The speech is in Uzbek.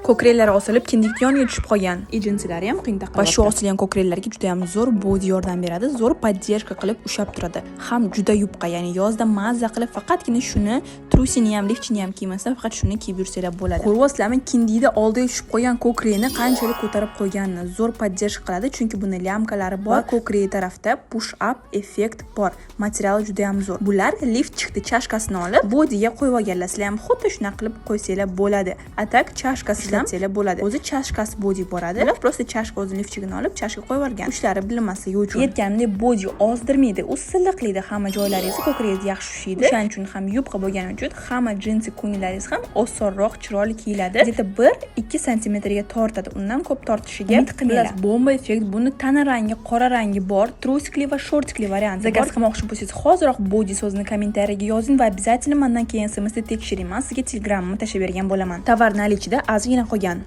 Ko'kraklari osilib, kindik yoniga tushib qolgan. Jinsilari ham qiyin taqilib. Va shu osilgan ko'kraklarga juda ham zo'r body yordam beradi, zo'r podдержка qilib ushlab turadi. Ham juda yupqa, ya'ni yozda mazza qilib faqatgina shuni, trusini ham, liftchini ham kiymasdan faqat shuni kiyib yursalar bo'ladi. Ko'ryapsizlarmi, kindikda oldiga tushib qolgan ko'krakni qanchalik ko'tarib qo'yganini zo'r podдержка qiladi, chunki buni lyamkalari bor. Ko'krak tarafda push up effekt bor. Materiali juda ham zo'r. Bular lift chiqdi chashkasini olib, bodyga qo'yib olganlar. Sizlar ham xuddi shunaqa qilib qo'ysanglar bo'ladi. Atak chashkasi ham sizlar bo'ladi. O'zi chashkasi body boradi. Ular prosta chashka o'zi liftchigini olib chashka qo'yib olgan. Ushlari bilinmasligi uchun. Yetganimdek body ozdirmaydi. U silliqlikda hamma joylaringiz ko'kragingiz yaxshi ushlaydi. Shuning uchun ham yupqa bo'lgani uchun hamma jinsi ko'nglaringiz ham osonroq, chiroyli kiyiladi. Где-то 1-2 sm ga tortadi. Undan ko'p tortishiga umid qilmanglar. Bomba effekt. Buni tana rangi, qora rangi bor, trusikli va shortikli varianti. Zakaz qilmoqchi bo'lsangiz, hoziroq body so'zini kommentariyaga yozing va обязательно mendan keyin SMS'da tekshiring. Men sizga Telegramimni tashlab bergan bo'laman. Tovar nalichida ozgina qolgan.